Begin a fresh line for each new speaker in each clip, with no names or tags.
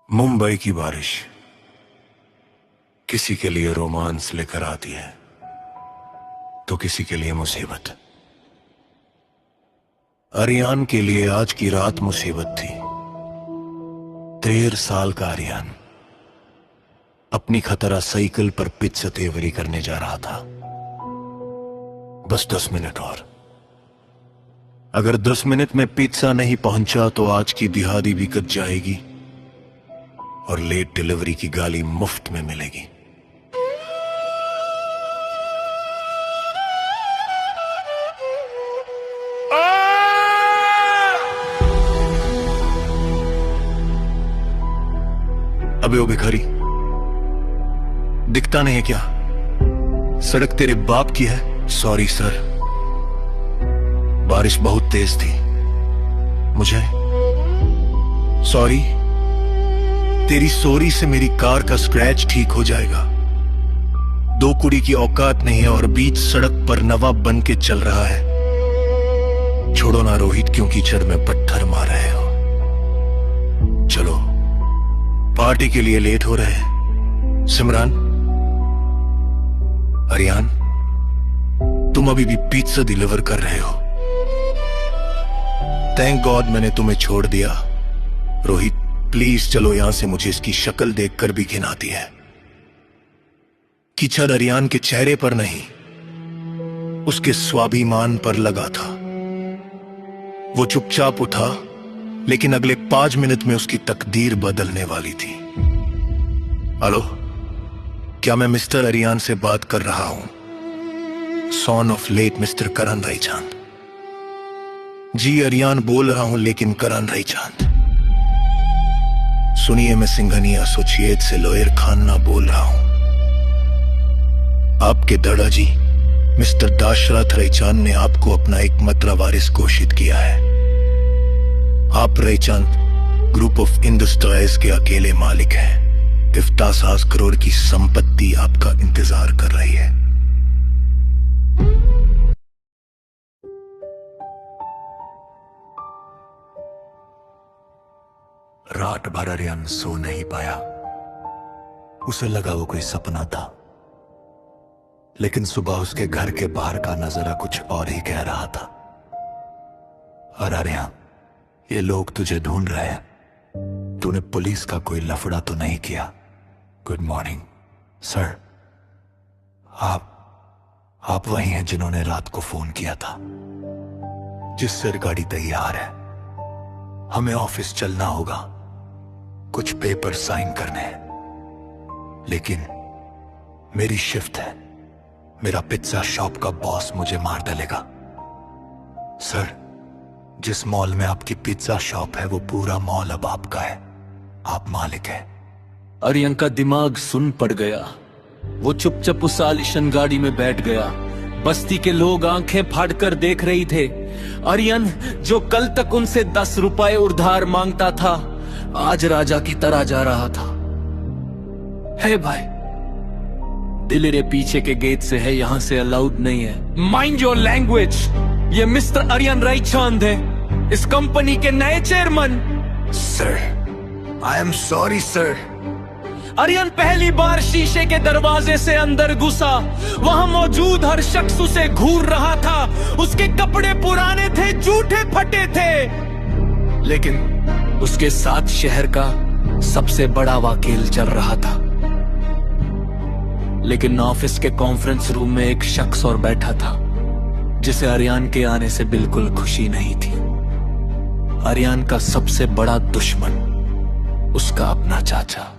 मुंबई की बारिश किसी के लिए रोमांस लेकर आती है तो किसी के लिए मुसीबत। अरियान के लिए आज की रात मुसीबत थी। 13 साल का अरियान अपनी खतरा साइकिल पर पिज्जा डिलीवरी करने जा रहा था। बस 10 मिनट और। अगर 10 मिनट में पिज्जा नहीं पहुंचा तो आज की दिहाड़ी भी कट जाएगी और लेट डिलीवरी की गाली मुफ्त में मिलेगी। अबे ओ भिखारी, दिखता नहीं है क्या? सड़क तेरे बाप की है। सॉरी सर, बारिश बहुत तेज थी। मुझे सॉरी, तेरी सॉरी से मेरी कार का स्क्रैच ठीक हो जाएगा। 2 कुड़ी की औकात नहीं है और बीच सड़क पर नवाब बन के चल रहा है। छोड़ो ना रोहित, क्यों कीचड़ में पत्थर मार रहे हो? चलो, पार्टी के लिए लेट हो रहे हैं। सिमरान, अरियान, तुम अभी भी पिज्जा डिलीवर कर रहे हो। थैंक गॉड मैंने तुम्हें छोड़ दिया। रोहित प्लीज चलो यहां से, मुझे इसकी शक्ल देखकर भी घिन आती है। कीचड़ अरियान के चेहरे पर नहीं, उसके स्वाभिमान पर लगा था। वो चुपचाप उठा, लेकिन अगले 5 मिनट में उसकी तकदीर बदलने वाली थी। हेलो, क्या मैं मिस्टर अरियान से बात कर रहा हूं? सन ऑफ लेट मिस्टर करण रायचांद। जी अरियान बोल रहा हूं, लेकिन करण रायचांद सुनिए, मैं सिंघनी एसोसिएट से लॉयर खान्ना बोल रहा हूं। आपके दादाजी मिस्टर दाशरथ रायचांद ने आपको अपना एकमात्र वारिस घोषित किया है। आप रायचांद ग्रुप ऑफ इंडस्ट्रीज के अकेले मालिक हैं। 50 करोड़ की संपत्ति आपका इंतजार कर रही है। रात भर अरियान सो नहीं पाया। उसे लगा वो कोई सपना था, लेकिन सुबह उसके घर के बाहर का नजारा कुछ और ही कह रहा था। और अरियान, ये लोग तुझे ढूंढ रहे हैं। तूने पुलिस का कोई लफड़ा तो नहीं किया? Good morning sir. आप वही हैं जिन्होंने रात को फोन किया था? जिस सर, गाड़ी तैयार है, हमें ऑफिस चलना होगा, कुछ पेपर साइन करने हैं। लेकिन मेरी शिफ्ट है, मेरा पिज्जा शॉप का बॉस मुझे मार डालेगा। सर, जिस मॉल में आपकी पिज्जा शॉप है वो पूरा मॉल अब आपका है, आप मालिक हैं।
अरियन का दिमाग सुन पड़ गया। वो चुपचाप उस आलिशान गाड़ी में बैठ गया। बस्ती के लोग आंखें फाड़कर देख रही थे। अरियन, जो कल तक उनसे 10 रुपए उधार मांगता था, आज राजा की तरह जा रहा था। हे भाई, दिलेरे पीछे के गेट से है, यहां से अलाउड नहीं है। Mind your language. ये मिस्टर अरियन रायचांद है, इस कंपनी के नए chairman.
Sir, I am sorry sir.
Aryan पहली बार शीशे के दरवाजे से अंदर घुसा। वहां मौजूद हर शख्स उसे घूर रहा था। उसके कपड़े पुराने थे, जूठे फटे थे, लेकिन उसके साथ शहर का सबसे बड़ा वकील चल रहा था। लेकिन ऑफिस के कॉन्फ्रेंस रूम में एक शख्स और बैठा था, जिसे अरियान के आने से बिल्कुल खुशी नहीं थी। अरियान का सबसे बड़ा दुश्मन उसका अपना चाचा।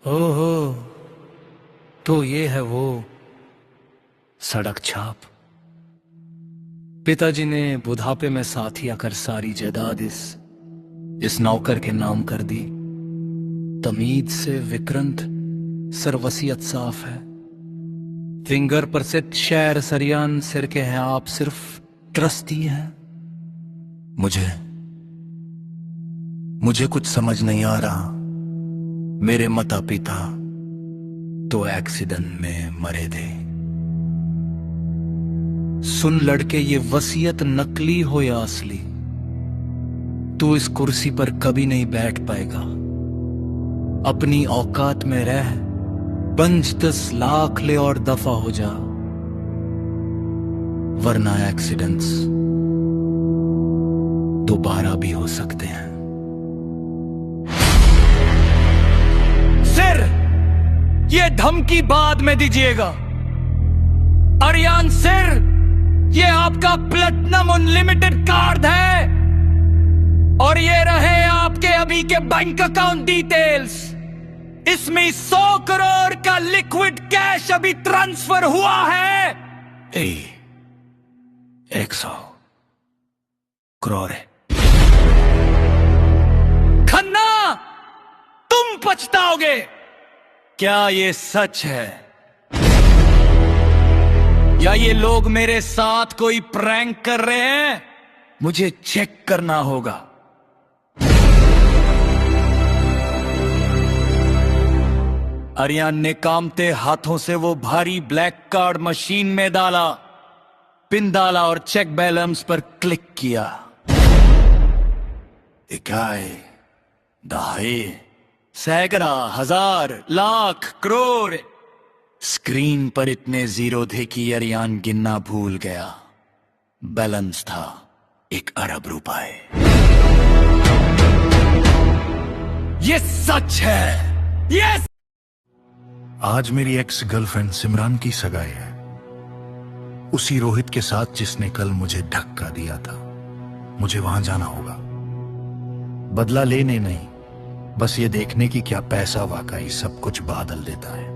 ओहो, तो ये है वो सड़क छाप। पिताजी ने बुढ़ापे में साथिया कर सारी जायदाद इस नौकर के नाम कर दी। तमीज से विक्रांत सर, वसीयत साफ है। फिंगर पर से शेर सरियान सिर के हैं, आप सिर्फ ट्रस्टी हैं। मुझे कुछ समझ नहीं आ रहा। मेरे माता पिता तो एक्सीडेंट में मरे थे। सुन लड़के, ये वसीयत नकली हो या असली, तू इस कुर्सी पर कभी नहीं बैठ पाएगा। अपनी औकात में रह, 5-10 लाख ले और दफा हो जा, वरना एक्सीडेंट्स दोबारा भी हो सकते हैं। सिर, ये धमकी बाद में दीजिएगा। आर्यन सिर, ये आपका प्लेटिनम अनलिमिटेड कार्ड है और ये रहे आपके अभी के बैंक अकाउंट डिटेल्स। इसमें 100 करोड़ का लिक्विड कैश अभी ट्रांसफर हुआ है। 100 करोड़ है। खन्ना, तुम पछताओगे। क्या ये सच है या ये लोग मेरे साथ कोई प्रैंक कर रहे हैं? मुझे चेक करना होगा। आर्यन ने कांपते हाथों से वो भारी ब्लैक कार्ड मशीन में डाला, पिन डाला और चेक बैलेंस पर क्लिक किया। इकाई, दहाई, सैकड़ा, हजार, लाख, करोड़। स्क्रीन पर इतने जीरो थे कि आर्यन गिनना भूल गया। बैलेंस था 1 अरब रुपए। ये सच है। यस।
आज मेरी एक्स गर्लफ्रेंड सिमरान की सगाई है, उसी रोहित के साथ जिसने कल मुझे धक्का दिया था। मुझे वहां जाना होगा, बदला लेने नहीं, बस ये देखने की क्या पैसा वाकई सब कुछ बदल देता है।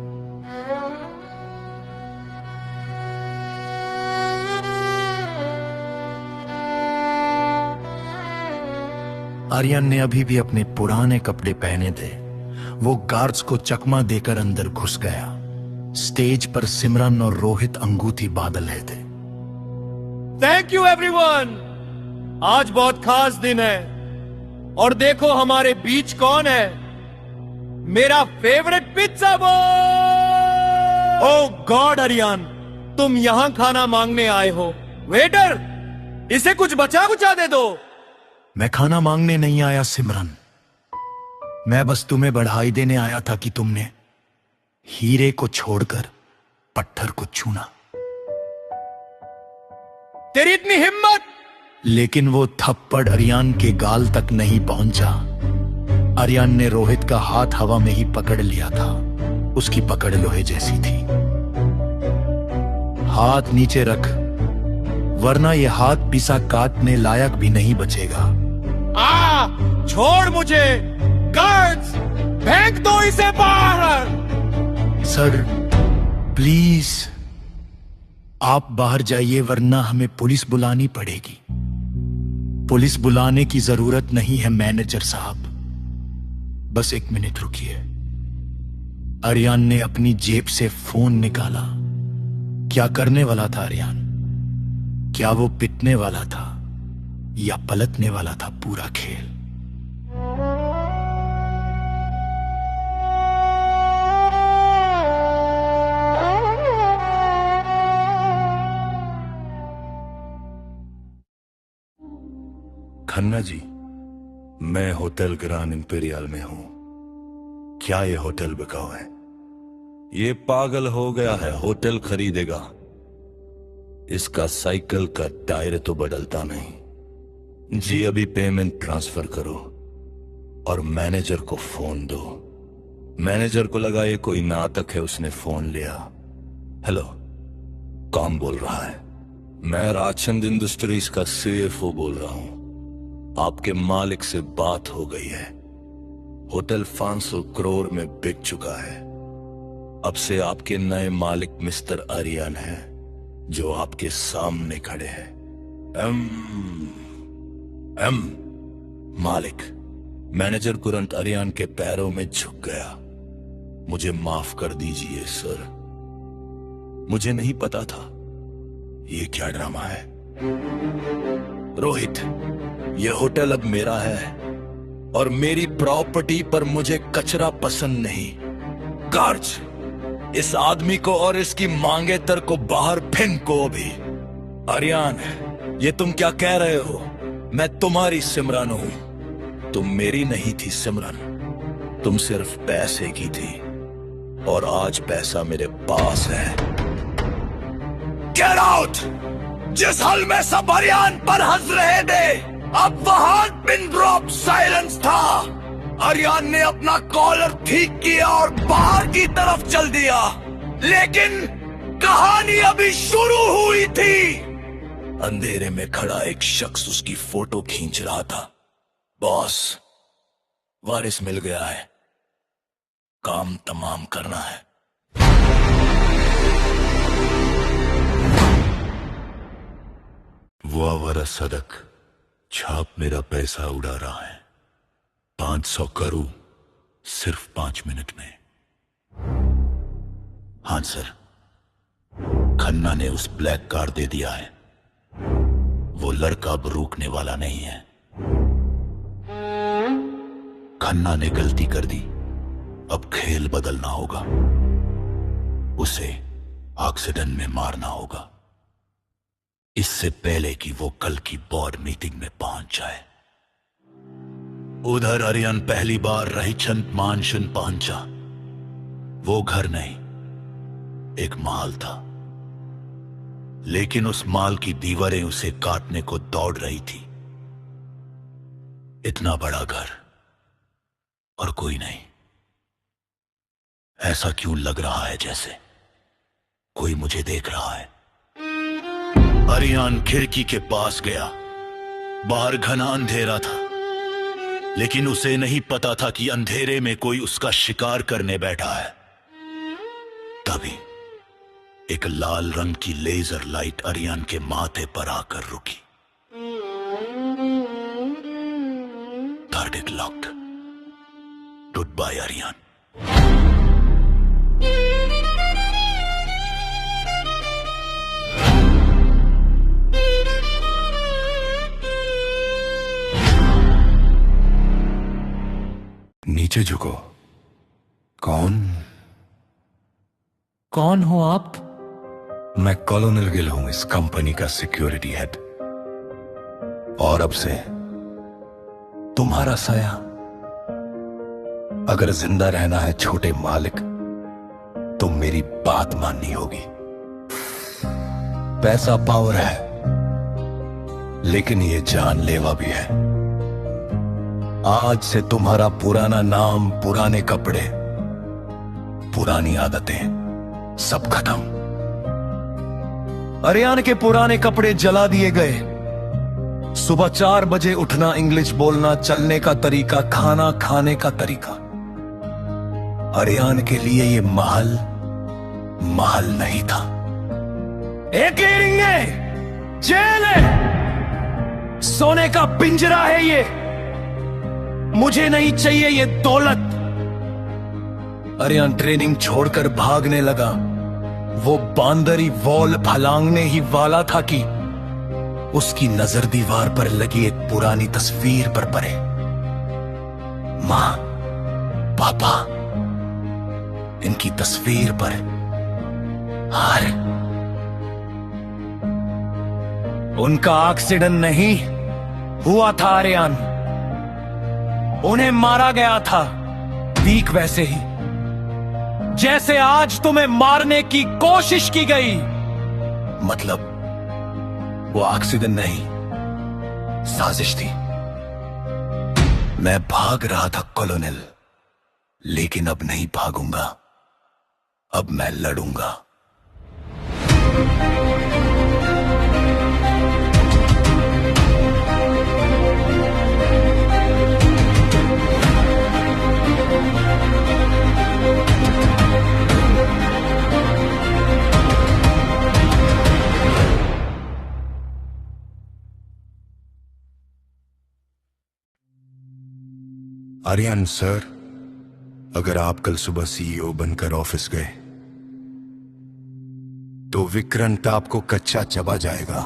आर्यन ने अभी भी अपने पुराने कपड़े पहने थे। वो गार्ड्स को चकमा देकर अंदर घुस गया। स्टेज पर सिमरन और रोहित अंगूठी बांध रहे थे।
थैंक यू एवरीवन, आज बहुत खास दिन है और देखो हमारे बीच कौन है, मेरा फेवरेट पिज्जा बॉय। ओह गॉड आर्यन, तुम यहां खाना मांगने आए हो। वेटर, इसे कुछ बचा कुचा दे दो।
मैं खाना मांगने नहीं आया सिमरन, मैं बस तुम्हें बधाई देने आया था कि तुमने हीरे को छोड़कर पत्थर को छूना।
तेरी इतनी हिम्मत!
लेकिन वो थप्पड़ आर्यन के गाल तक नहीं पहुंचा। आर्यन ने रोहित का हाथ हवा में ही पकड़ लिया था। उसकी पकड़ लोहे जैसी थी। हाथ नीचे रख, वरना ये हाथ पिसा काटने लायक भी नहीं बचेगा।
छोड़ मुझे। गार्ड्स, फेंक दो इसे बाहर।
सर प्लीज आप बाहर जाइए, वरना हमें पुलिस बुलानी पड़ेगी। पुलिस बुलाने की जरूरत नहीं है मैनेजर साहब, बस 1 मिनट रुकिए। आर्यन ने अपनी जेब से फोन निकाला। क्या करने वाला था आर्यन? क्या वो पिटने वाला था या पलटने वाला था पूरा खेल? खन्ना जी, मैं होटल ग्रांड इंपीरियल में हूं। क्या ये होटल बिकाऊ है?
ये पागल हो गया है, होटल खरीदेगा। इसका साइकिल का टायर तो बदलता नहीं। जी अभी पेमेंट ट्रांसफर करो और मैनेजर को फोन दो। मैनेजर को लगा ये कोई नाटक है, उसने फोन लिया। हेलो, कौन बोल रहा है? मैं राजचंद इंडस्ट्रीज का सीएफओ बोल रहा हूं। आपके मालिक से बात हो गई है। होटल 500 करोड़ में बिक चुका है। अब से आपके नए मालिक मिस्टर आर्यन हैं, जो आपके सामने खड़े हैं। एम मालिक, मैनेजर तुरंत अरियान के पैरों में झुक गया। मुझे माफ कर दीजिए सर, मुझे नहीं पता था ये क्या ड्रामा है। रोहित, ये होटल अब मेरा है और मेरी प्रॉपर्टी पर मुझे कचरा पसंद नहीं। गार्ज, इस आदमी को और इसकी मांगेतर को बाहर फेंको अभी। आर्यन, ये तुम क्या कह रहे हो? मैं तुम्हारी सिमरन हूं। तुम मेरी नहीं थी सिमरन, तुम सिर्फ पैसे की थी और आज पैसा मेरे पास है। Get out! जिस हल में सब आर्यन पर हंस रहे थे, अब वहां पिन ड्रॉप साइलेंस था। आर्यन ने अपना कॉलर ठीक किया और बाहर की तरफ चल दिया, लेकिन कहानी अभी शुरू हुई थी। अंधेरे में खड़ा एक शख्स उसकी फोटो खींच रहा था। बॉस, वारिस मिल गया है, काम तमाम करना है। वो आवारा सदक छाप मेरा पैसा उड़ा रहा है। 500 करोड़ सिर्फ 5 मिनट में। हाँ सर, खन्ना ने उस ब्लैक कार्ड दे दिया है। वो लड़का अब रुकने वाला नहीं है। खन्ना ने गलती कर दी, अब खेल बदलना होगा। उसे एक्सीडेंट में मारना होगा, इससे पहले कि वो कल की बोर्ड मीटिंग में पहुंच जाए। उधर आर्यन पहली बार रहीचंद मानशन पहुंचा। वो घर नहीं, एक महल था, लेकिन उस महल की दीवारें उसे काटने को दौड़ रही थी। इतना बड़ा घर और कोई नहीं। ऐसा क्यों लग रहा है जैसे कोई मुझे देख रहा है। आर्यन खिड़की के पास गया। बाहर घना अंधेरा था, लेकिन उसे नहीं पता था कि अंधेरे में कोई उसका शिकार करने बैठा है। तभी एक लाल रंग की लेजर लाइट आर्यन के माथे पर आकर रुकी। Third locked. Goodbye, आर्यन। नीचे झुको।
कौन हो आप?
मैं कॉलोनल गिल हूं, इस कंपनी का सिक्योरिटी हेड। और अब से तुम्हारा साया। अगर जिंदा रहना है छोटे मालिक, तो मेरी बात माननी होगी। पैसा पावर है, लेकिन ये जानलेवा भी है। आज से तुम्हारा पुराना नाम, पुराने कपड़े, पुरानी आदतें सब खत्म। आर्यन के पुराने कपड़े जला दिए गए। सुबह 4 बजे उठना, इंग्लिश बोलना, चलने का तरीका, खाना खाने का तरीका। आर्यन के लिए ये महल नहीं था। एक एयरिंग है, जेल है, सोने का पिंजरा है ये। मुझे नहीं चाहिए ये दौलत। आर्यन ट्रेनिंग छोड़कर भागने लगा। वो बांदरी वॉल फलांगने ही वाला था कि उसकी नजर दीवार पर लगी एक पुरानी तस्वीर पर पड़े। मां, पापा, इनकी तस्वीर पर हार। उनका एक्सीडेंट नहीं हुआ था आर्यन, उन्हें मारा गया था, ठीक वैसे ही जैसे आज तुम्हें मारने की कोशिश की गई। मतलब वो एक्सीडेंट नहीं, साजिश थी। मैं भाग रहा था कॉलोनल, लेकिन अब नहीं भागूंगा, अब मैं लड़ूंगा।
आर्यन सर, अगर आप कल सुबह सीईओ बनकर ऑफिस गए तो विक्रांत आपको कच्चा चबा जाएगा।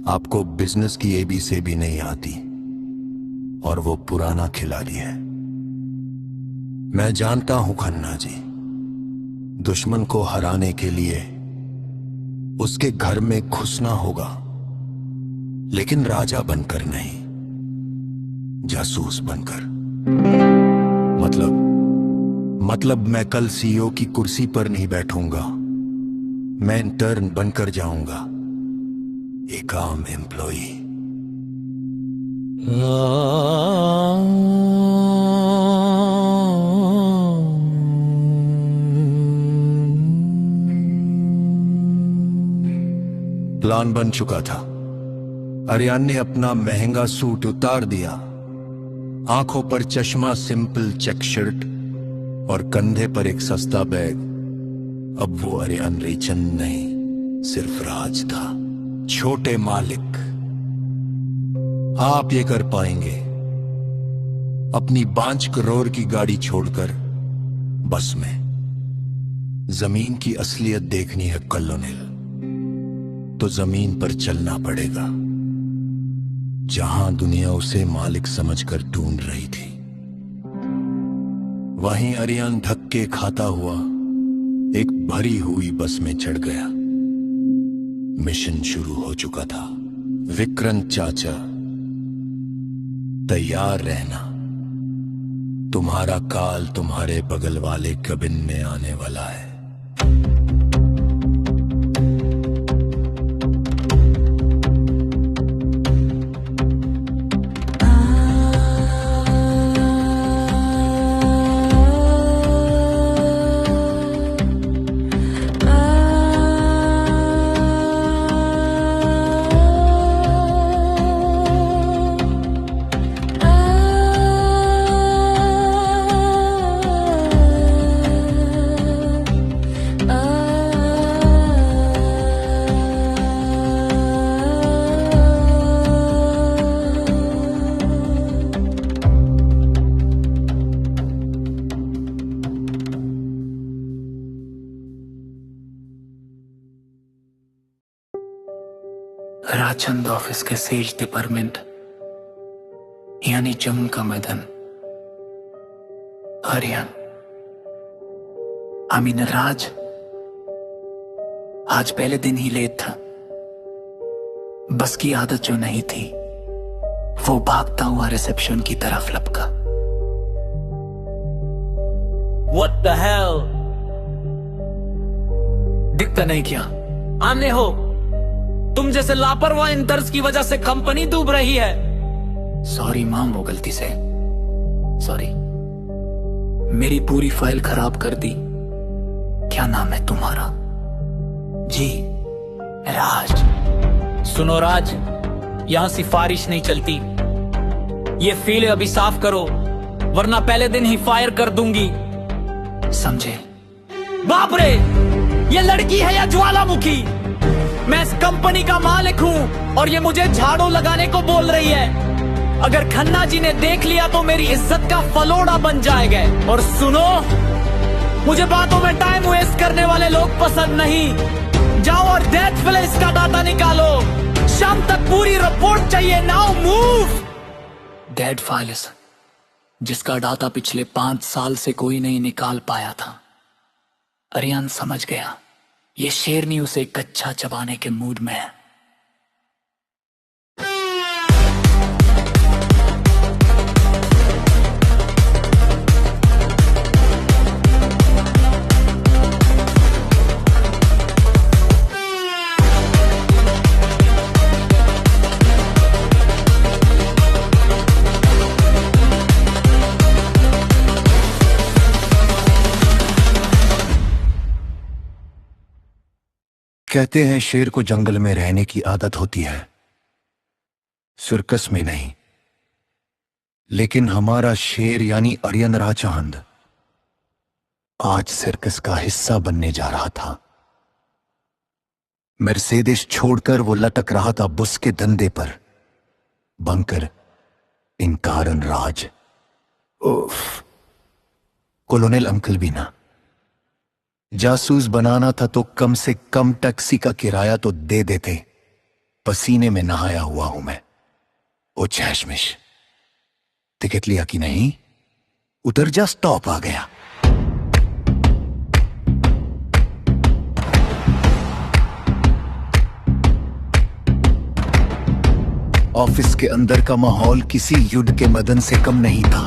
आपको बिजनेस की एबीसी भी नहीं आती और वो पुराना खिलाड़ी है। मैं जानता हूं खन्ना जी, दुश्मन को हराने के लिए उसके घर में घुसना होगा, लेकिन राजा बनकर नहीं, जासूस बनकर। मतलब मैं कल सीईओ की कुर्सी पर नहीं बैठूंगा, मैं इंटर्न बनकर जाऊंगा, एक आम एम्प्लॉई। प्लान बन चुका था। आर्यन ने अपना महंगा सूट उतार दिया, आंखों पर चश्मा, सिंपल चेक शर्ट और कंधे पर एक सस्ता बैग। अब वो आर्यन रेचंद नहीं, सिर्फ राज था, छोटे मालिक। आप ये कर पाएंगे? अपनी 5 करोड़ की गाड़ी छोड़कर बस में। जमीन की असलियत देखनी है कॉलोनेल, तो जमीन पर चलना पड़ेगा, जहां दुनिया उसे मालिक समझकर ढूंढ रही थी। वहीं आर्यन धक्के खाता हुआ एक भरी हुई बस में चढ़ गया। मिशन शुरू हो चुका था। विक्रांत चाचा, तैयार रहना, तुम्हारा काल तुम्हारे बगल वाले कबिन में आने वाला है।
राजचंद ऑफिस के सेज डिपार्टमेंट यानी जम्मू का मैदान। आर्यन, राज आज पहले दिन ही लेट था। बस की आदत जो नहीं थी, वो भागता हुआ रिसेप्शन की तरफ लपका।
What the hell?
दिखता नहीं क्या?
आमने हो, तुम जैसे लापरवाह इंटर्स की वजह से कंपनी डूब रही है।
सॉरी माम, वो गलती से। सॉरी, मेरी पूरी फाइल खराब कर दी। क्या नाम है तुम्हारा? जी, राज।
सुनो राज, यहां सिफारिश नहीं चलती। ये फील्ड अभी साफ करो, वरना पहले दिन ही फायर कर दूंगी।
समझे?
बाप रे, ये लड़की है या ज्वालामुखी? मैं इस कंपनी का मालिक हूँ और ये मुझे झाड़ू लगाने को बोल रही है। अगर खन्ना जी ने देख लिया तो मेरी इज्जत का फलोड़ा बन जाएगा। और सुनो, मुझे बातों में टाइम वेस्ट करने वाले लोग पसंद नहीं। जाओ और डेथ फिलिस का डाटा निकालो, शाम तक पूरी रिपोर्ट चाहिए। Now move.
डेड फाइल्स, जिसका डाटा पिछले 5 साल से कोई नहीं निकाल पाया था। आर्यन समझ गया, ये शेरनी उसे कच्चा चबाने के मूड में है।
कहते हैं शेर को जंगल में रहने की आदत होती है, सर्कस में नहीं। लेकिन हमारा शेर यानी आर्यन राजचंद आज सर्कस का हिस्सा बनने जा रहा था। मर्सिडीज छोड़कर वो लटक रहा था बुस के धंधे पर। बंकर, इनकारन राज, उफ, कॉलोनेल अंकल भी ना। जासूस बनाना था तो कम से कम टैक्सी का किराया तो दे देते। पसीने में नहाया हुआ हूं मैं। ओ चश्मिश, टिकट लिया कि नहीं? उतर जा, स्टॉप आ गया। ऑफिस के अंदर का माहौल किसी युद्ध के मदन से कम नहीं था,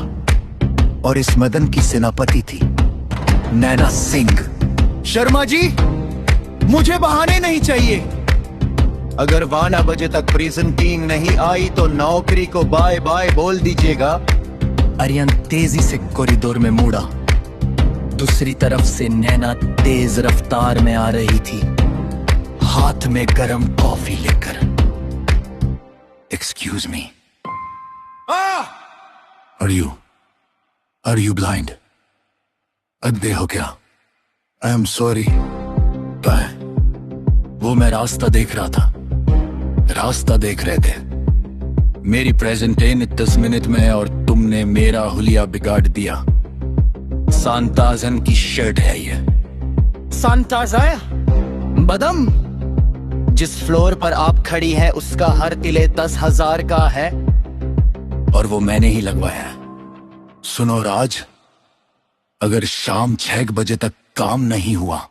और इस मदन की सेनापति थी नैना सिंह। शर्मा जी, मुझे बहाने नहीं चाहिए। अगर 12 बजे तक प्रिजन किंग नहीं आई तो नौकरी को बाय बाय बोल दीजिएगा। आर्यन तेजी से कॉरिडोर में मुड़ा। दूसरी तरफ से नैना तेज रफ्तार में आ रही थी, हाथ में गरम कॉफी लेकर। Excuse me, are you blind? अंधे हो क्या? I am sorry. वो मैं रास्ता देख रहा था। रास्ता देख रहे थे। मेरी प्रेजेंटेन 10 मिनट में और तुमने मेरा हुलिया बिगाड़ दिया। सांताजन की शर्ट है ये। सांताजाया बदम, जिस फ्लोर पर आप खड़ी हैं उसका हर तिले 10,000 का है, और वो मैंने ही लगवाया है। सुनो राज, अगर शाम 6 बजे तक काम नहीं हुआ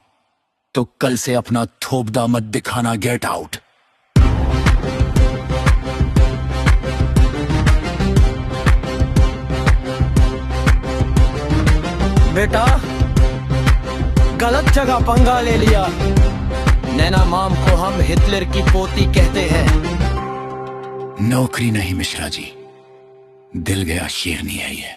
तो कल से अपना थोपदा मत दिखाना। Get out.
बेटा, गलत जगह पंगा ले लिया। नैना माम को हम हिटलर की पोती कहते हैं।
नौकरी नहीं मिश्रा जी, दिल गया शेरनी है ये।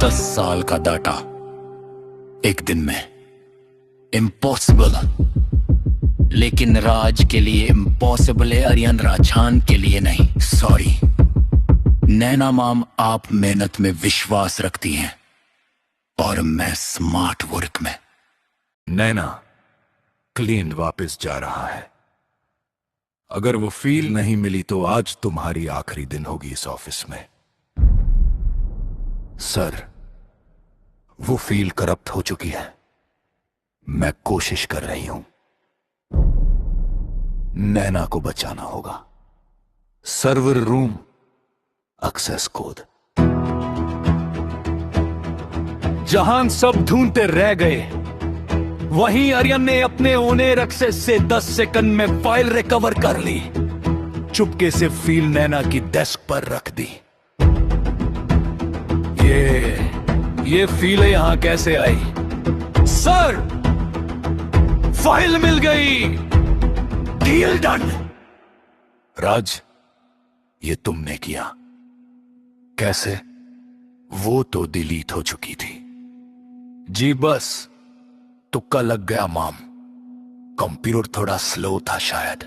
दस साल का डाटा एक दिन में, इम्पॉसिबल। लेकिन राज के लिए इम्पॉसिबल है, आर्यन राजान के लिए नहीं। सॉरी नैना माम, आप मेहनत में विश्वास रखती हैं और मैं स्मार्ट वर्क में।
नैना क्लीन वापस जा रहा है। अगर वो फील नहीं मिली तो आज तुम्हारी आखिरी दिन होगी इस ऑफिस में। सर, वो फील करप्ट हो चुकी है। मैं कोशिश कर रही हूं। नैना को बचाना होगा। Server room, access code.
जहां सब ढूंढते रह गए, वहीं आर्यन ने अपने ओनेर एक्सेस से 10 सेकंड में फाइल रिकवर कर ली।
चुपके से फील नैना की डेस्क पर रख दी।
ये फील यहां कैसे आई? सर, फाइल मिल गई।
Deal done. राज, ये तुमने किया। कैसे? वो तो डिलीट हो चुकी थी। जी बस तुक्का लग गया माम। कंप्यूटर थोड़ा स्लो था शायद।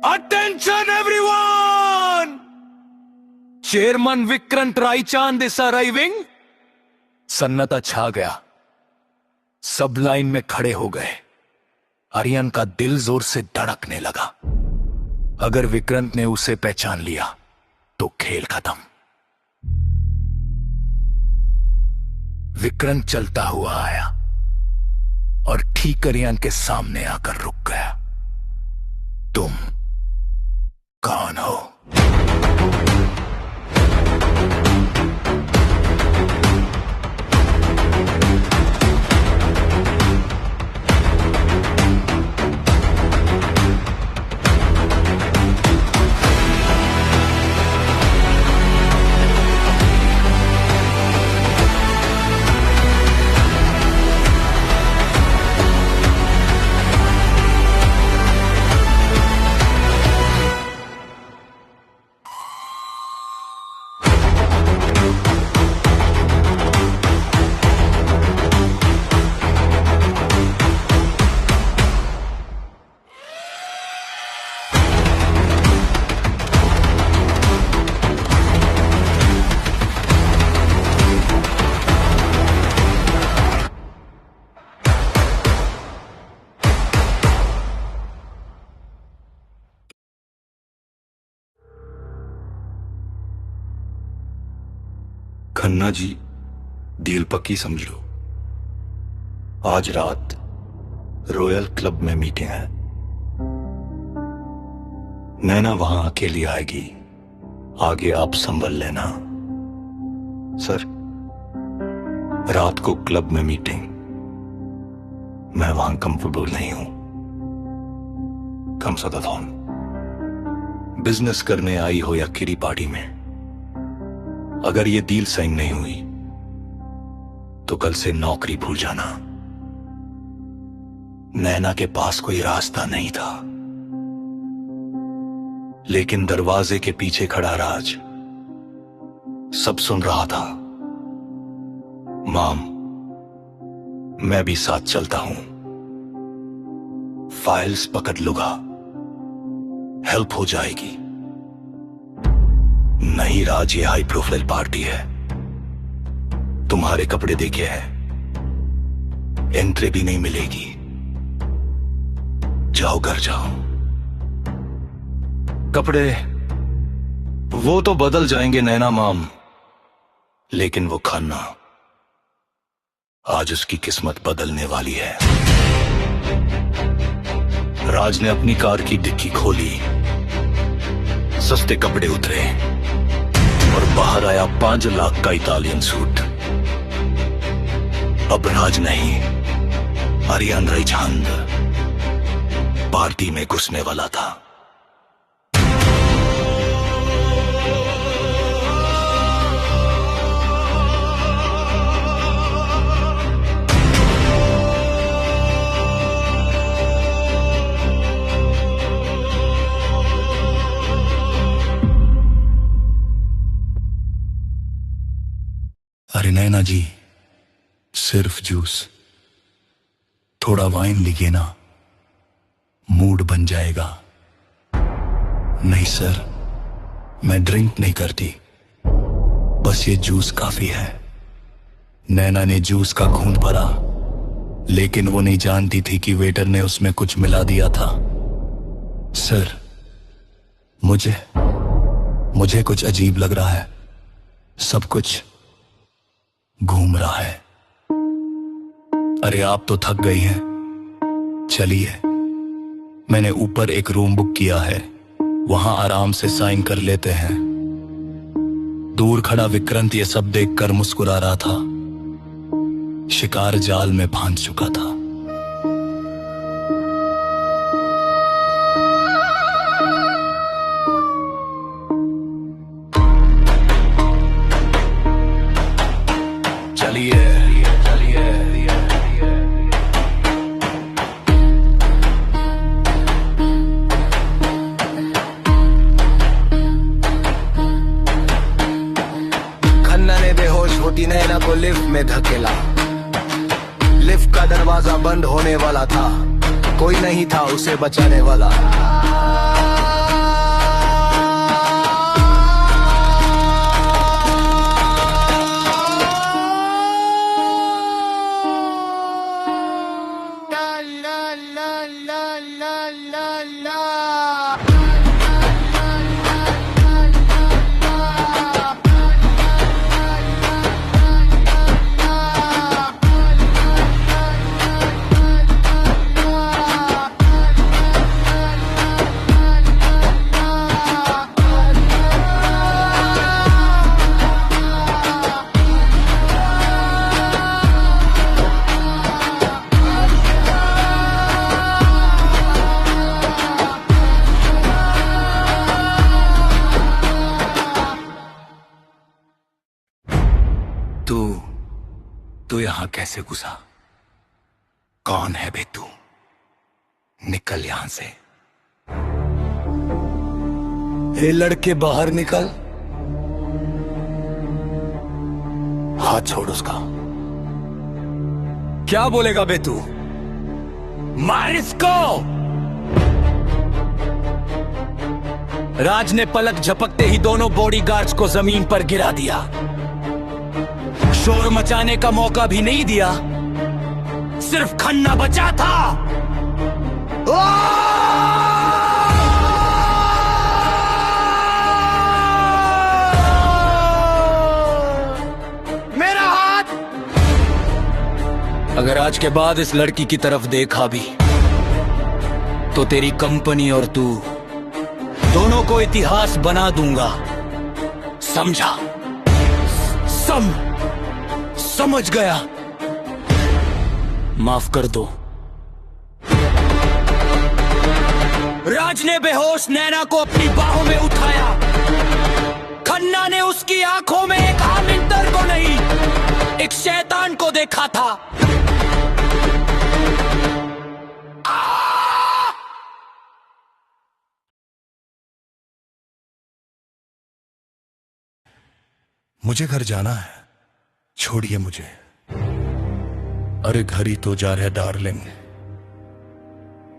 Attention everyone, chairman Vikrant Raichand is arriving.
सन्नाटा छा गया। सब लाइन में खड़े हो गए। आर्यन का दिल जोर से धड़कने लगा। अगर विक्रांत ने उसे पहचान लिया तो खेल खत्म। विक्रांत चलता हुआ आया और ठीक आर्यन के सामने आकर रुक गया। तुम कौन हो? खन्ना जी, डील पक्की समझ लो। आज रात रॉयल क्लब में मीटिंग है। नैना वहां अकेली आएगी, आगे आप संभल लेना। सर, रात को क्लब में मीटिंग, मैं वहां कंफर्टेबल नहीं हूं। कम सदाथॉन, बिजनेस करने आई हो या किरी पार्टी में, अगर ये डील साइन नहीं हुई तो कल से नौकरी भूल जाना। नैना के पास कोई रास्ता नहीं था, लेकिन दरवाजे के पीछे खड़ा राज सब सुन रहा था। माम, मैं भी साथ चलता हूं, फाइल्स पकड़ लूंगा, हेल्प हो जाएगी। नहीं राज, ये हाई प्रोफाइल पार्टी है, तुम्हारे कपड़े देखे हैं, एंट्री भी नहीं मिलेगी। जाओ घर जाओ। कपड़े वो तो बदल जाएंगे नैना माम, लेकिन वो खन्ना, आज उसकी किस्मत बदलने वाली है। राज ने अपनी कार की डिक्की खोली, सस्ते कपड़े उतरे और बाहर आया 5 लाख का इटालियन सूट। अब राज नहीं, आर्यन रईचंद पार्टी में घुसने वाला था। अरे नैना जी, सिर्फ जूस, थोड़ा वाइन लीजिए ना, मूड बन जाएगा। नहीं सर, मैं ड्रिंक नहीं करती, बस ये जूस काफी है। नैना ने जूस का घूंट भरा, लेकिन वो नहीं जानती थी कि वेटर ने उसमें कुछ मिला दिया था। सर, मुझे कुछ अजीब लग रहा है, सब कुछ घूम रहा है। अरे आप तो थक गई हैं, चलिए, मैंने ऊपर एक रूम बुक किया है, वहां आराम से साइन कर लेते हैं। दूर खड़ा विक्रांत ये सब देखकर मुस्कुरा रहा था, शिकार जाल में फांस चुका था।
नैना को लिफ्ट में धकेला, लिफ्ट का दरवाजा बंद होने वाला था, कोई नहीं था उसे बचाने वाला।
तू यहां कैसे घुसा? कौन है बे तू? निकल यहां से।
हे लड़के, बाहर निकल।
हाथ छोड़ उसका।
क्या बोलेगा बे तू? मार इसको। राज ने पलक झपकते ही दोनों बॉडीगार्ड्स को जमीन पर गिरा दिया, शोर मचाने का मौका भी नहीं दिया, सिर्फ खन्ना बचा था।
अगर आज के बाद इस लड़की की तरफ देखा भी तो तेरी कंपनी और तू दोनों को इतिहास बना दूंगा, समझा? समझ गया? माफ कर दो। राज ने बेहोश नैना को अपनी बाहों में उठाया। खन्ना ने उसकी आंखों में एक आमिंदर को नहीं, एक शैतान को देखा था।
मुझे घर जाना है, छोड़िए मुझे। अरे घर ही तो जा रहे डार्लिंग,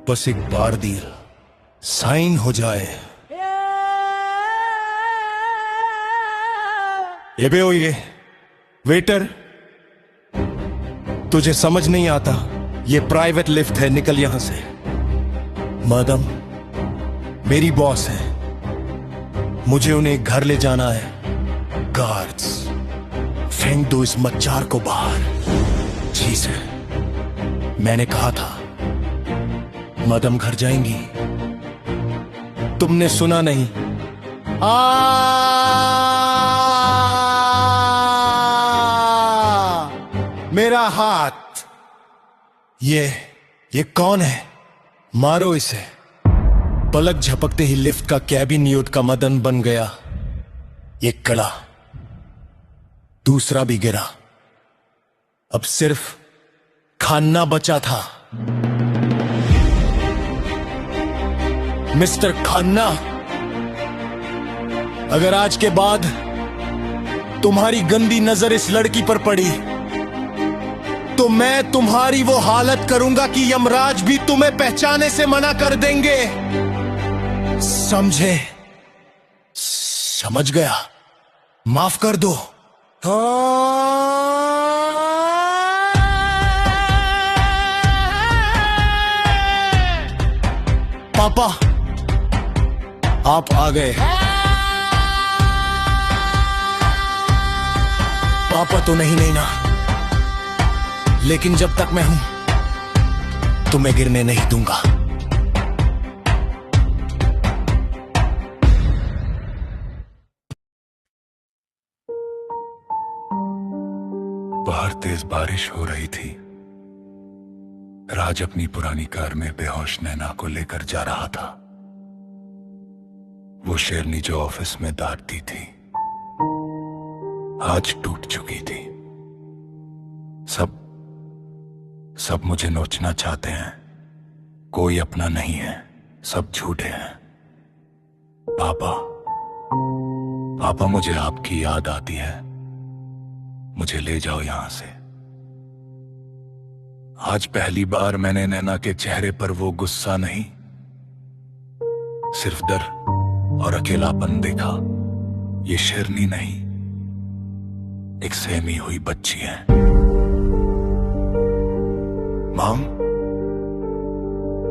बस एक बार डील साइन हो जाए। ये बे, ये वेटर, तुझे समझ नहीं आता, ये प्राइवेट लिफ्ट है, निकल यहां से। मैडम मेरी बॉस है, मुझे उन्हें घर ले जाना है। गार्ड्स, फेंक दो इस मच्चार को बाहर। जी सर, मैंने कहा था मैडम घर जाएंगी, तुमने सुना नहीं। मेरा हाथ। ये कौन है? मारो इसे। पलक झपकते ही लिफ्ट का कैबिन यूथ का मदन बन गया। ये कड़ा, दूसरा भी गिरा। अब सिर्फ खन्ना बचा था। मिस्टर खन्ना, अगर आज के बाद तुम्हारी गंदी नजर इस लड़की पर पड़ी तो मैं तुम्हारी वो हालत करूंगा कि यमराज भी तुम्हें पहचाने से मना कर देंगे, समझे? समझ गया? माफ कर दो। पापा आप आ गए। पापा तो नहीं ना, लेकिन जब तक मैं हूं तुम्हें गिरने नहीं दूंगा।
बाहर तेज बारिश हो रही थी। राज अपनी पुरानी कार में बेहोश नैना को लेकर जा रहा था। वो शेरनी जो ऑफिस में डांटती थी आज टूट चुकी थी। सब मुझे नोचना चाहते हैं, कोई अपना नहीं है, सब झूठे हैं। पापा मुझे आपकी याद आती है, मुझे ले जाओ यहां से। आज पहली बार मैंने नैना के चेहरे पर वो गुस्सा नहीं, सिर्फ डर और अकेलापन देखा। ये शेरनी नहीं, एक सहमी हुई बच्ची है। मॉम,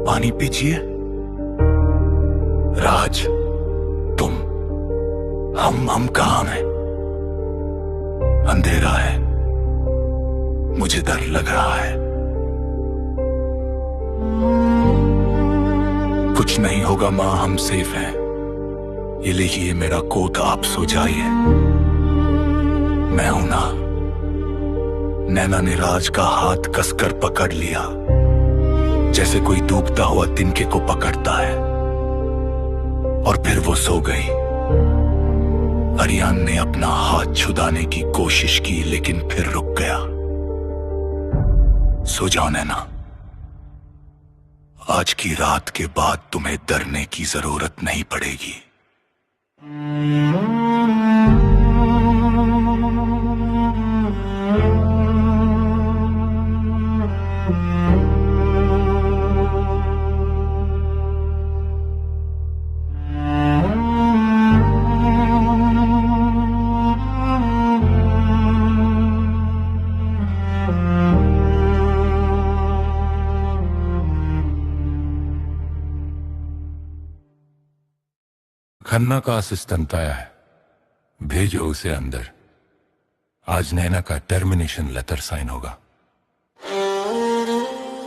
पानी पीजिए। राज, तुम, हम कहां हैं? अंधेरा है, मुझे डर लग रहा है। कुछ नहीं होगा मां, हम सेफ हैं। ये लीजिए मेरा कोट, आप सो जाइए। मैं हूं ना। नैना ने राज का हाथ कसकर पकड़ लिया, जैसे कोई डूबता हुआ तिनके को पकड़ता है, और फिर वो सो गई। अरियान ने अपना हाथ छुड़ाने की कोशिश की, लेकिन फिर रुक गया। सो जाओ नैना, आज की रात के बाद तुम्हें डरने की जरूरत नहीं पड़ेगी। खन्ना का असिस्टेंट आया है, भेजो उसे अंदर। आज नैना का टर्मिनेशन लेटर साइन होगा।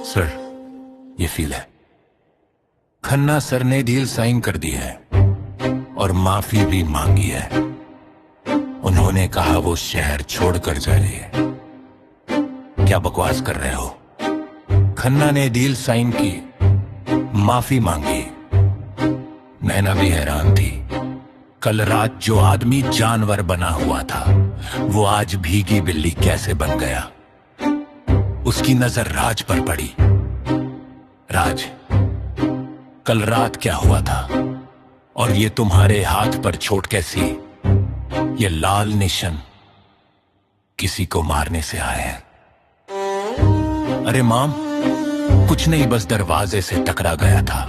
सर, ये फील है। खन्ना सर ने डील साइन कर दी है और माफी भी मांगी है। उन्होंने कहा वो शहर छोड़कर जाएंगे। क्या बकवास कर रहे हो? खन्ना ने डील साइन की, माफी मांगी। नैना भी हैरान थी। कल रात जो आदमी जानवर बना हुआ था, वो आज भीगी बिल्ली कैसे बन गया? उसकी नजर राज पर पड़ी। राज, कल रात क्या हुआ था? और ये तुम्हारे हाथ पर चोट कैसी? ये लाल निशान किसी को मारने से आए हैं। अरे माम, कुछ नहीं, बस दरवाजे से टकरा गया था।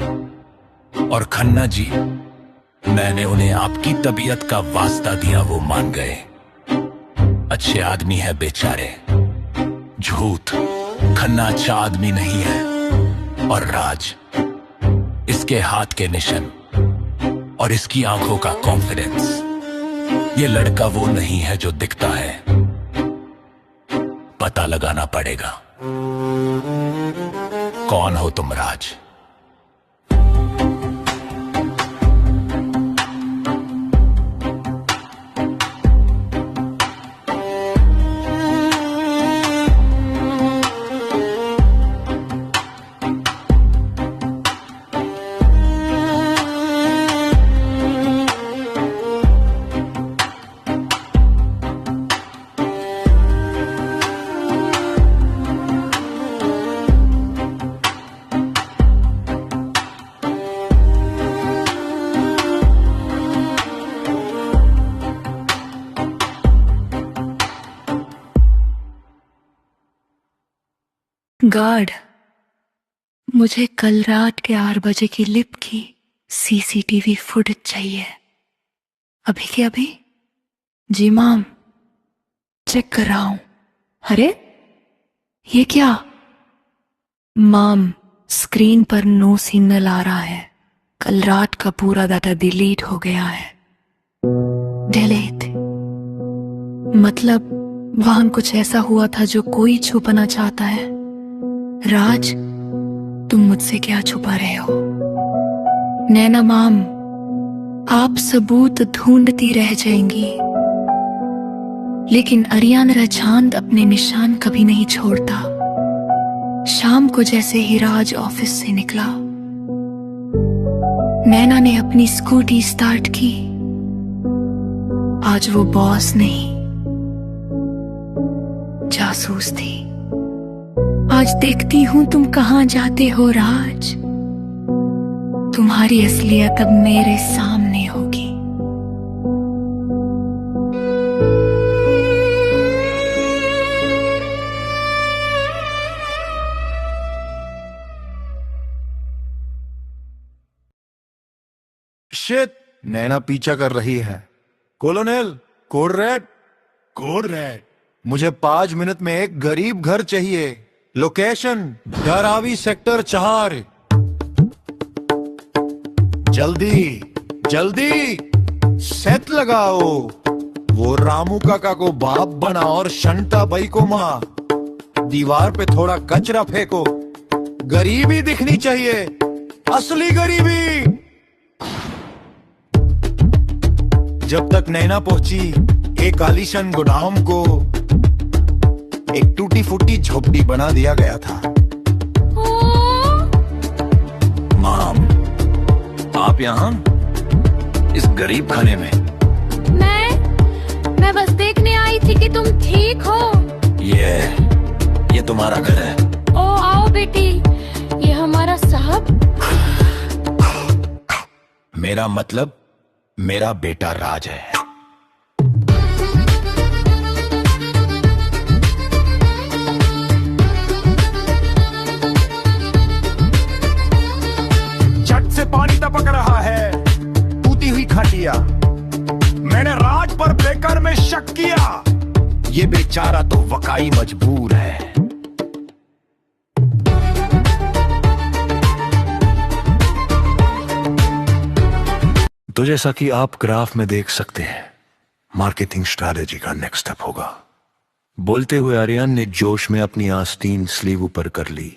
और खन्ना जी, मैंने उन्हें आपकी तबीयत का वास्ता दिया, वो मान गए। अच्छे आदमी है बेचारे। झूठ, खन्ना अच्छा आदमी नहीं है। और राज, इसके हाथ के निशान और इसकी आंखों का कॉन्फिडेंस, ये लड़का वो नहीं है जो दिखता है। पता लगाना पड़ेगा। कौन हो तुम राज?
गार्ड, मुझे कल रात के 8 बजे की लिप की सीसीटीवी फुटेज चाहिए। अभी के अभी? जी माम, चेक कर रहा हूं। अरे ये क्या? माम, स्क्रीन पर नो सिग्नल आ रहा है। कल रात का पूरा डाटा डिलीट हो गया है। डिलीट मतलब वहां कुछ ऐसा हुआ था जो कोई छुपाना चाहता है। राज, तुम मुझसे क्या छुपा रहे हो? नैना माम, आप सबूत ढूंढती रह जाएंगी, लेकिन अरियान चांद अपने निशान कभी नहीं छोड़ता। शाम को जैसे ही राज ऑफिस से निकला, नैना ने अपनी स्कूटी स्टार्ट की। आज वो बॉस नहीं, जासूस थी। आज देखती हूं तुम कहां जाते हो राज। तुम्हारी असलियत अब मेरे सामने होगी।
शिट, नैना पीछा कर रही है। Colonel, code red. Code red, मुझे 5 मिनट में एक गरीब घर चाहिए। Location Dharavi sector 4। जल्दी जल्दी सेट लगाओ। वो रामू काका को बाप बना और शंटा बाई को माँ। दीवार पे थोड़ा कचरा फेंको। गरीबी दिखनी चाहिए, असली गरीबी। जब तक नैना पहुंची, एक आलीशान गोदाम को एक टूटी फूटी झोपड़ी बना दिया गया था। माम, आप यहाँ इस गरीब खाने में?
मैं बस देखने आई थी कि तुम ठीक हो।
ये तुम्हारा घर है।
ओ आओ बेटी, ये हमारा साहब।
मेरा मतलब मेरा बेटा राज है।
छत से पानी टपक रहा है, टूटी हुई खटिया। मैंने राज पर बेकार में शक किया।
ये बेचारा तो वकाई मजबूर है।
तो जैसा कि आप ग्राफ में देख सकते हैं, मार्केटिंग स्ट्रैटेजी का नेक्स्ट स्टेप होगा। बोलते हुए आर्यन ने जोश में अपनी आस्तीन स्लीव ऊपर कर ली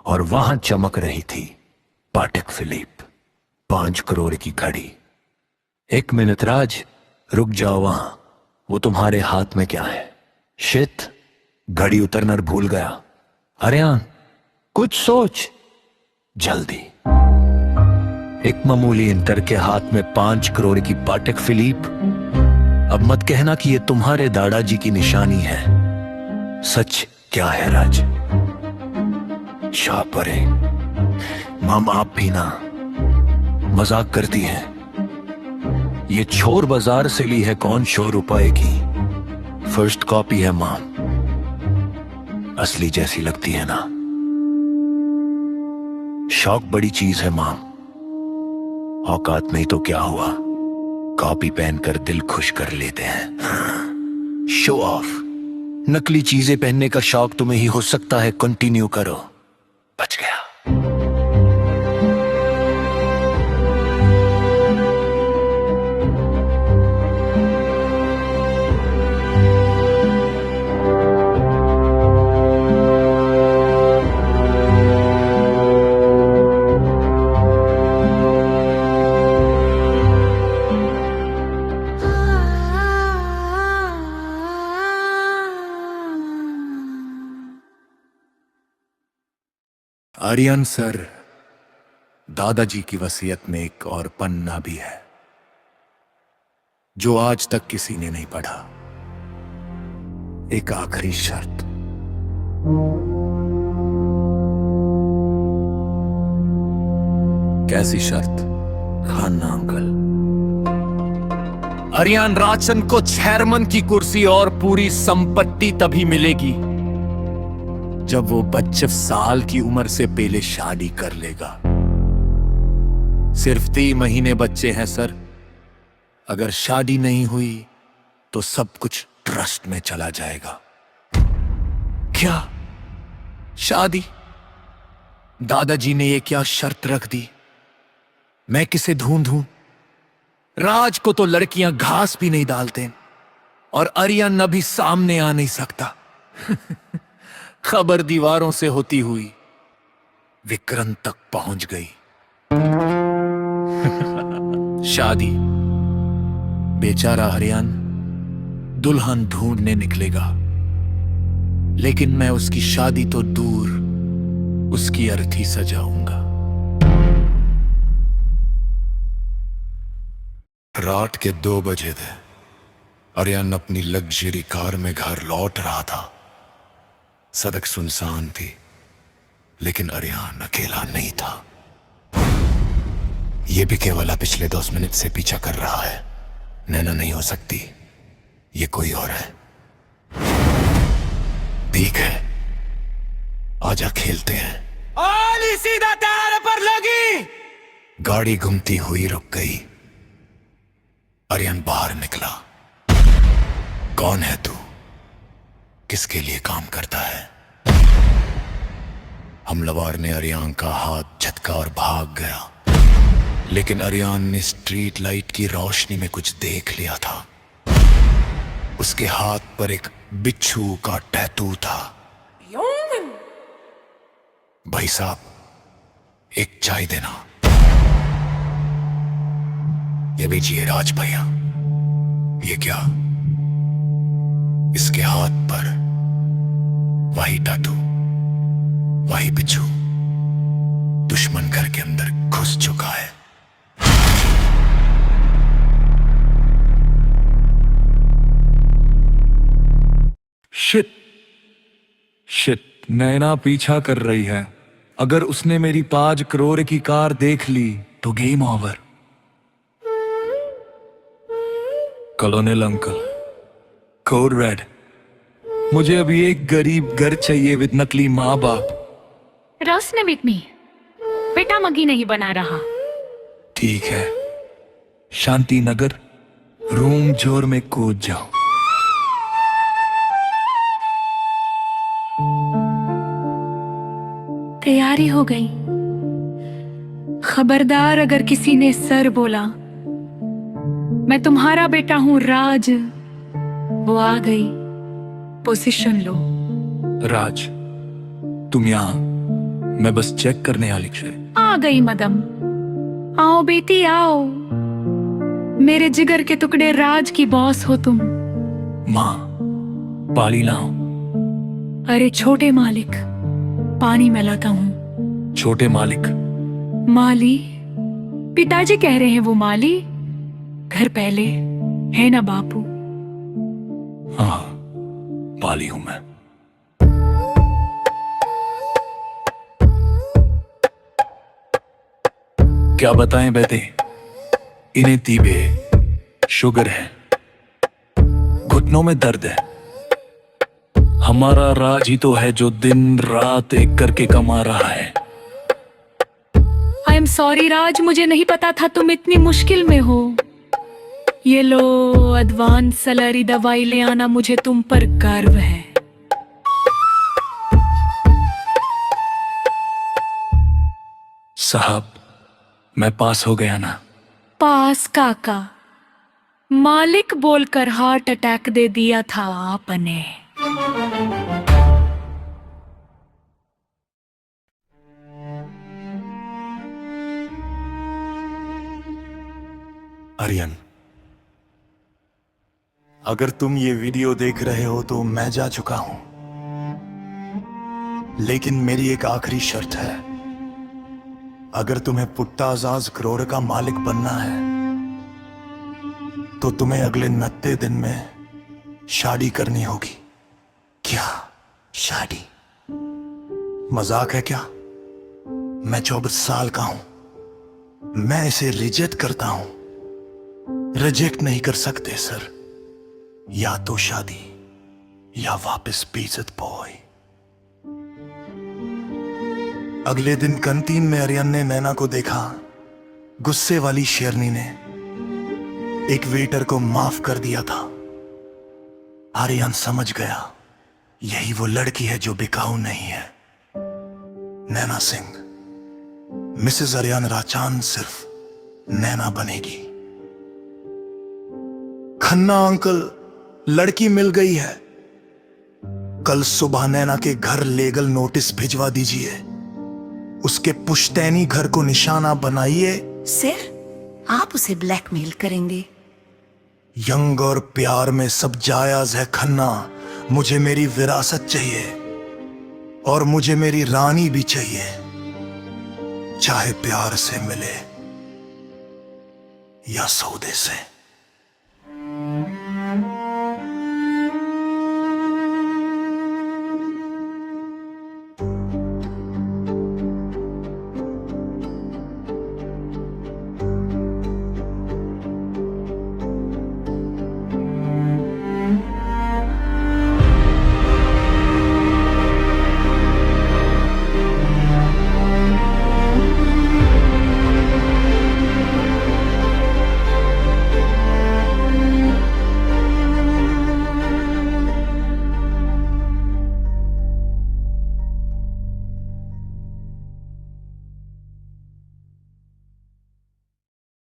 और वहां चमक रही थी पाटेक फिलिप 5 करोड़ की घड़ी। 1 मिनट राज, रुक जाओ वहां। वो तुम्हारे हाथ में क्या है? शिट, घड़ी उतरना भूल गया। आर्यन, कुछ सोच जल्दी। एक मामूली इंटर के हाथ में 5 करोड़ की पाटेक फिलिप। अब मत कहना कि ये तुम्हारे दादाजी की निशानी है। सच क्या है राज? शाह परे, माम आप भी ना मजाक करती हैं। ये चोर बाजार से ली है कौन 100 रुपए की। फर्स्ट कॉपी है माम, असली जैसी लगती है ना। शौक बड़ी चीज है माम, औकात नहीं तो क्या हुआ, कॉपी पहनकर दिल खुश कर लेते हैं। Show off. नकली चीजें पहनने का शौक तुम्हें ही हो सकता है, कंटिन्यू करो। बच गया।
आर्यन सर, दादाजी की वसीयत में एक और पन्ना भी है जो आज तक किसी ने नहीं पढ़ा। एक आखिरी शर्त। कैसी शर्त? खाना अंकल।
आर्यन राजन को चेयरमैन की कुर्सी और पूरी संपत्ति तभी मिलेगी
जब वो 25 साल की उम्र से पहले शादी कर लेगा। सिर्फ 3 महीने बच्चे हैं सर। अगर शादी नहीं हुई तो सब कुछ ट्रस्ट में चला जाएगा। क्या शादी? दादाजी ने ये क्या शर्त रख दी? मैं किसे ढूंढूं? राज को तो लड़कियां घास भी नहीं डालते और आर्यन अभी सामने आ नहीं सकता। खबर दीवारों से होती हुई विक्रांत तक पहुंच गई। शादी। बेचारा आर्यन दुल्हन ढूंढने निकलेगा, लेकिन मैं उसकी शादी तो दूर, उसकी अर्थी सजाऊंगा। रात के 2 बजे थे। आर्यन अपनी लग्जरी कार में घर लौट रहा था। सड़क सुनसान थी, लेकिन आर्यन अकेला नहीं था। यह भी केवल पिछले 10 मिनट से पीछा कर रहा है। नैना नहीं हो सकती, ये कोई और है। ठीक है, आजा खेलते हैं।
ओली सीधा टायर पर लगी।
गाड़ी घूमती हुई रुक गई। आर्यन बाहर निकला। कौन है तू? किसके लिए काम करता है? हमलावर ने आर्यन का हाथ झटका और भाग गया, लेकिन आर्यन ने स्ट्रीट लाइट की रोशनी में कुछ देख लिया था। उसके हाथ पर एक बिच्छू का टैटू था। भाई साहब, एक चाय देना। ये लीजिए राज भैया। ये क्या? इसके हाथ पर वही टैटू, वही बिच्छू दुश्मन घर के अंदर घुस चुका है।
शिट, नैना पीछा कर रही है। अगर उसने मेरी 5 करोड़ की कार देख ली तो game over. कॉलोनल uncle, code red, मुझे अभी एक गरीब घर चाहिए विद नकली माँ बाप।
रसने विद मी, बेटा मगी नहीं बना रहा।
ठीक है, शांति नगर रूम जोर में कूद जाओ।
तैयारी हो गई। खबरदार अगर किसी ने सर बोला, मैं तुम्हारा बेटा हूं राज। वो आ गई। पोजीशन लो।
राज, तुम यहां, मैं बस चेक करने आ लिखे।
आ गई मदम। आओ बेटी आओ। मेरे जिगर के टुकड़े राज की बॉस हो तुम।
माँ, पानी लाओ।
अरे छोटे मालिक, पानी मैं लाता हूँ।
छोटे मालिक।
माली? पिताजी कह रहे हैं वो माली। घर पहले है ना बापू।
हाँ, पाली हूं मैं। क्या बताएं बेटे, इन्हें तीबे, शुगर है, घुटनों में दर्द है। हमारा राज ही तो है जो दिन रात एक करके कमा रहा है।
आई एम सॉरी राज, मुझे नहीं पता था तुम इतनी मुश्किल में हो। ये लो एडवांस सैलरी, दवाई ले आना, मुझे तुम पर गर्व है।
साहब, मैं पास हो गया ना?
पास काका, मालिक बोलकर हार्ट अटैक दे दिया था आपने।
आर्यन, अगर तुम ये वीडियो देख रहे हो तो मैं जा चुका हूं, लेकिन मेरी एक आखिरी शर्त है। अगर तुम्हें पुट्टाजाज करोड़ का मालिक बनना है तो तुम्हें अगले 90 दिन में शादी करनी होगी। क्या शादी? मजाक है क्या? मैं 24 साल का हूं। मैं इसे रिजेक्ट करता हूं। रिजेक्ट नहीं कर सकते सर। या तो शादी या वापस बेइज्जत बॉय। अगले दिन कैंटीन में आर्यन ने नैना को देखा। गुस्से वाली शेरनी ने एक वेटर को माफ कर दिया था। आर्यन समझ गया यही वो लड़की है जो बिकाऊ नहीं है। नैना सिंह, मिसेस आर्यन राचान सिर्फ नैना बनेगी। खन्ना अंकल, लड़की मिल गई है। कल सुबह नैना के घर लीगल नोटिस भिजवा दीजिए। उसके पुश्तैनी घर को निशाना बनाइए।
सर, आप उसे ब्लैकमेल करेंगे?
यंग और प्यार में सब जायज है खन्ना। मुझे मेरी विरासत चाहिए और मुझे मेरी रानी भी चाहिए, चाहे प्यार से मिले या सौदे से।